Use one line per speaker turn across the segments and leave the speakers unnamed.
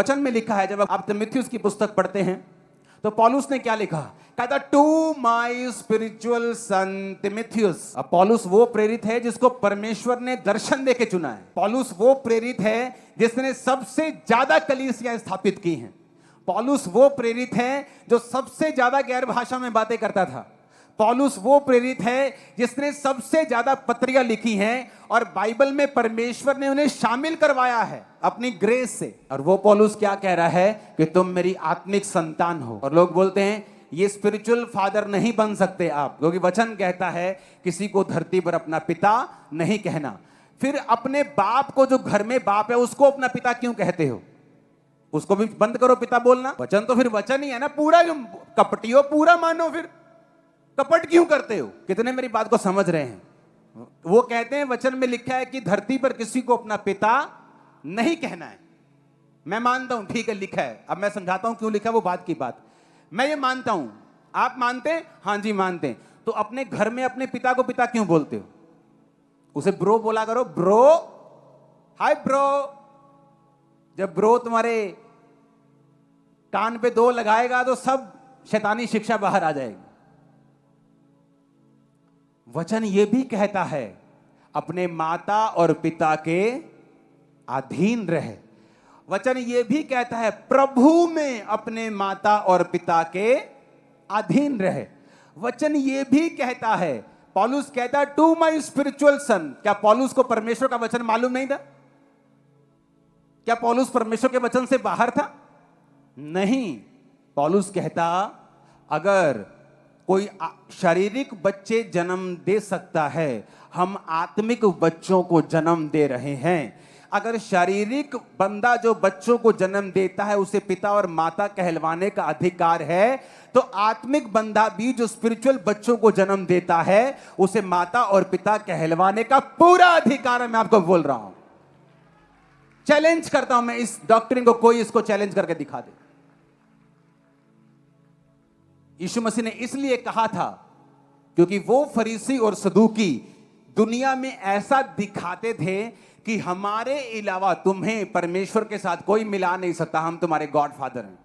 वचन में लिखा है, जब आप तीमुथियुस की पुस्तक पढ़ते हैं तो पौलुस ने क्या लिखा, कहता टू माय स्पिरिचुअल सन तीमुथियुस। अब पौलुस वो प्रेरित है जिसको परमेश्वर ने दर्शन देके चुना है। पौलुस वो प्रेरित है जिसने सबसे ज्यादा कलीसियां स्थापित की हैं। पौलुस वो प्रेरित है जो सबसे ज्यादा गैर भाषा में बातें करता था। पौलुस वो प्रेरित है जिसने सबसे ज्यादा पत्रियां लिखी हैं और बाइबल में परमेश्वर ने उन्हें शामिल करवाया है अपनी ग्रेस से। और वो पौलुस क्या कह रहा है कि तुम मेरी आत्मिक संतान हो। और लोग बोलते हैं ये स्पिरिचुअल फादर नहीं बन सकते आप, क्योंकि वचन कहता है किसी को धरती पर अपना पिता नहीं कहना। फिर अपने बाप को, जो घर में बाप है, उसको अपना पिता क्यों कहते हो? उसको भी बंद करो पिता बोलना। वचन तो फिर वचन ही है ना, पूरा कपटियो पूरा मानो, फिर कपट क्यों करते हो? कितने मेरी बात को समझ रहे हैं? वो कहते हैं वचन में लिखा है कि धरती पर किसी को अपना पिता नहीं कहना है। मैं मानता हूं, ठीक है लिखा है, अब मैं समझाता हूं क्यों लिखा है, वो बात की बात। मैं ये मानता हूं, आप मानते हैं? हाँ जी मानते हैं। तो अपने घर में अपने पिता को पिता क्यों बोलते हो? उसे ब्रो बोला करो, ब्रो, हाय ब्रो। जब ब्रो तुम्हारे कान पे 2 लगाएगा तो सब शैतानी शिक्षा बाहर आ जाएगी। वचन ये भी कहता है अपने माता और पिता के अधीन रहे। वचन ये भी कहता है प्रभु में अपने माता और पिता के अधीन रहे। वचन ये भी कहता है, पौलुस कहता है टू माय स्पिरिचुअल सन। क्या पौलुस को परमेश्वर का वचन मालूम नहीं था? क्या पौलुस परमेश्वर के वचन से बाहर था? नहीं। पौलुस कहता अगर कोई शारीरिक बच्चे जन्म दे सकता है, हम आत्मिक बच्चों को जन्म दे रहे हैं। अगर शारीरिक बंदा जो बच्चों को जन्म देता है उसे पिता और माता कहलवाने का अधिकार है, तो आत्मिक बंदा भी जो स्पिरिचुअल बच्चों को जन्म देता है उसे माता और पिता कहलवाने का पूरा अधिकार है। मैं आपको बोल रहा हूं, चैलेंज करता हूं मैं इस डॉक्ट्रिन को, कोई इसको चैलेंज करके दिखा दे। यीशु मसीह ने इसलिए कहा था क्योंकि वो फरीसी और सदूकी दुनिया में ऐसा दिखाते थे कि हमारे अलावा तुम्हें परमेश्वर के साथ कोई मिला नहीं सकता, हम तुम्हारे गॉड फादर हैं।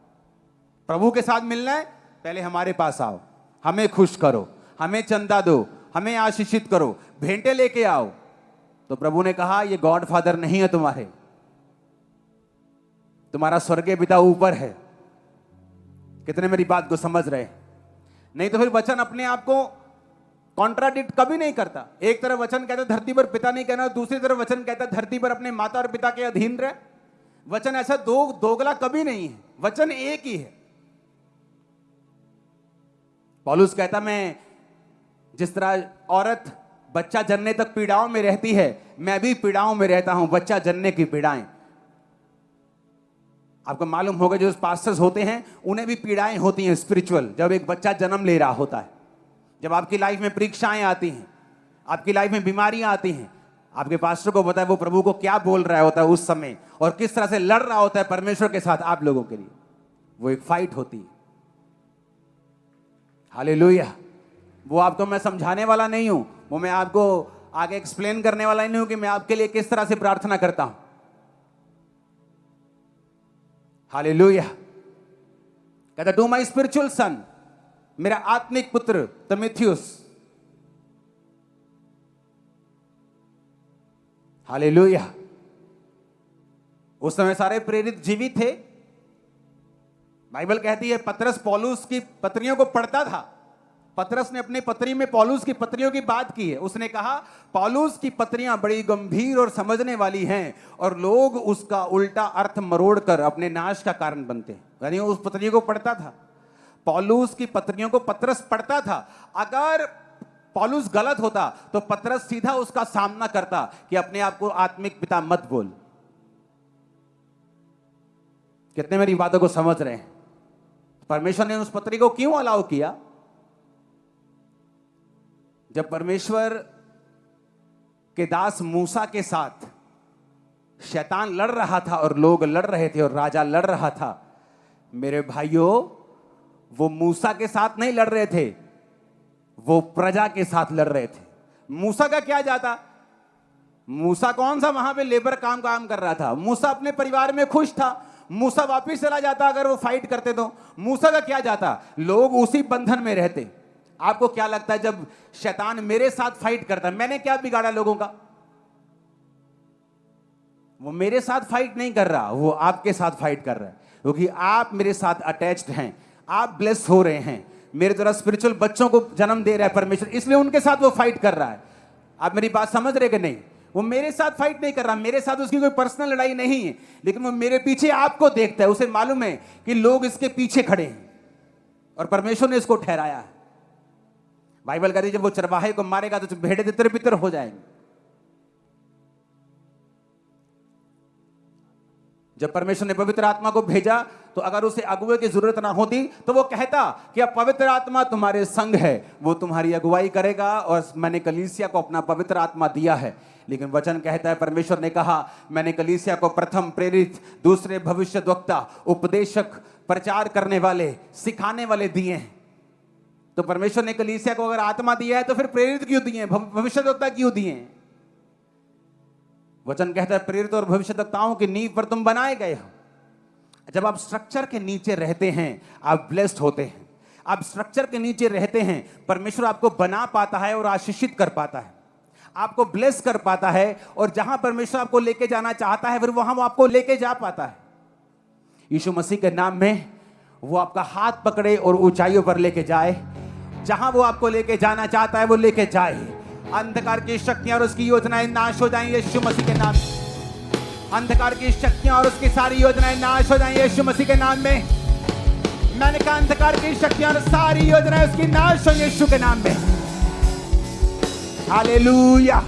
प्रभु के साथ मिलना है, पहले हमारे पास आओ, हमें खुश करो, हमें चंदा दो, हमें आशीषित करो, भेंटे लेके आओ। तो प्रभु ने कहा ये गॉड फादर नहीं है तुम्हारे, तुम्हारा स्वर्गीय पिता ऊपर है। कितने मेरी बात को समझ रहे? नहीं तो फिर वचन अपने आप को कॉन्ट्राडिक्ट कभी नहीं करता। एक तरफ वचन कहता है धरती पर पिता नहीं कहना, दूसरी तरफ वचन कहता है धरती पर अपने माता और पिता के अधीन रहे। वचन ऐसा दोगला कभी नहीं है, वचन एक ही है। पौलुस कहता मैं जिस तरह औरत बच्चा जनने तक पीड़ाओं में रहती है, मैं भी पीड़ाओं में रहता हूं, बच्चा जनने की पीड़ाएं। आपको मालूम होगा जो पास्टर्स होते हैं उन्हें भी पीड़ाएं होती हैं स्पिरिचुअल, जब एक बच्चा जन्म ले रहा होता है, जब आपकी लाइफ में परीक्षाएं आती हैं, आपकी लाइफ में बीमारियां आती हैं, आपके पास्टर को पता है वो प्रभु को क्या बोल रहा होता है उस समय और किस तरह से लड़ रहा होता है परमेश्वर के साथ आप लोगों के लिए। वो एक फाइट होती है। हालेलुया। वो आपको मैं समझाने वाला नहीं हूं, वो मैं आपको आगे एक्सप्लेन करने वाला नहीं हूं कि मैं आपके लिए किस तरह से प्रार्थना करता हूं। हालेलुया। कहता टू माय स्पिरिचुअल सन, मेरा आत्मिक पुत्र तीमुथियुस। हालेलुया। उस समय सारे प्रेरित जीवित थे। बाइबल कहती है पतरस पौलुस की पत्रियों को पढ़ता था। पतरस ने अपनी पत्री में पौलुस की पत्रियों की बात की है। उसने कहा पौलुस की पत्रियां बड़ी गंभीर और समझने वाली हैं और लोग उसका उल्टा अर्थ मरोड़कर अपने नाश का कारण बनते हैं। यानी उस पत्रियों को पढ़ता था, पौलुस की पत्रियों को पतरस पढ़ता था। अगर पौलुस गलत होता तो पतरस सीधा उसका सामना करता कि अपने आप को आत्मिक पिता मत बोल। कितने मेरी बातों को समझ रहे हैं? परमेश्वर ने उस पत्री को क्यों अलाउ किया? जब परमेश्वर के दास मूसा के साथ शैतान लड़ रहा था और लोग लड़ रहे थे और राजा लड़ रहा था, मेरे भाइयों, वो मूसा के साथ नहीं लड़ रहे थे, वो प्रजा के साथ लड़ रहे थे। मूसा का क्या जाता? मूसा कौन सा वहां पे लेबर काम कर रहा था? मूसा अपने परिवार में खुश था। मूसा वापिस चला जाता अगर वो फाइट करते तो? मूसा का क्या जाता? लोग उसी बंधन में रहते। आपको क्या लगता है जब शैतान मेरे साथ फाइट करता है, मैंने क्या बिगाड़ा लोगों का? वो मेरे साथ फाइट नहीं कर रहा, वो आपके साथ फाइट कर रहा है, क्योंकि आप मेरे साथ अटैच्ड हैं, आप ब्लेस हो रहे हैं, मेरे द्वारा स्पिरिचुअल बच्चों को जन्म दे रहा है परमेश्वर, इसलिए उनके साथ वो फाइट कर रहा है। आप मेरी बात समझ रहे कि नहीं? वो मेरे साथ फाइट नहीं कर रहा, मेरे साथ उसकी कोई पर्सनल लड़ाई नहीं है, लेकिन वो मेरे पीछे आपको देखता है, उसे मालूम है कि लोग इसके पीछे खड़े हैं और परमेश्वर ने इसको ठहराया है। बाइबल कहती है जब वो चरवाहे को मारेगा तो भेड़ें तितर बितर हो जाएंगे। जब परमेश्वर ने पवित्र आत्मा को भेजा तो अगर उसे अगुवे की जरूरत ना होती तो वो कहता कि अब पवित्र आत्मा तुम्हारे संग है, वो तुम्हारी अगुवाई करेगा और मैंने कलीसिया को अपना पवित्र आत्मा दिया है। लेकिन वचन कहता है, परमेश्वर ने कहा मैंने कलीसिया को प्रथम प्रेरित, दूसरे भविष्यद्वक्ता, उपदेशक, प्रचार करने वाले, सिखाने वाले दिए हैं। तो परमेश्वर ने कलीसिया को अगर आत्मा दिया है तो फिर प्रेरित क्यों दिए, भविष्यद्वक्ता क्यों दिए? वचन कहता है प्रेरित और भविष्यद्वक्ताओं की नींव पर तुम बनाए गए हो। जब आप स्ट्रक्चर के नीचे रहते हैं आप ब्लेस्ड होते हैं। आप स्ट्रक्चर के नीचे रहते हैं, परमेश्वर आपको बना पाता है और आशीषित कर पाता है, आपको ब्लेस कर पाता है, और जहां परमेश्वर आपको लेके जाना चाहता है फिर वहां वो आपको लेके जा पाता है। यीशु मसीह के नाम में वो आपका हाथ पकड़े और ऊंचाइयों पर लेके जाए, जहां वो आपको लेके जाना चाहता है वो लेके जाए। अंधकार की शक्तियां और उसकी योजनाएं नाश हो जाएं यीशु मसीह के नाम में। अंधकार की शक्तियां और उसकी सारी योजनाएं नाश हो जाएं यीशु मसीह के नाम में। मैंने कहा अंधकार की शक्तियां और सारी योजनाएं उसकी नाश हो यीशु के नाम में। हालेलुया।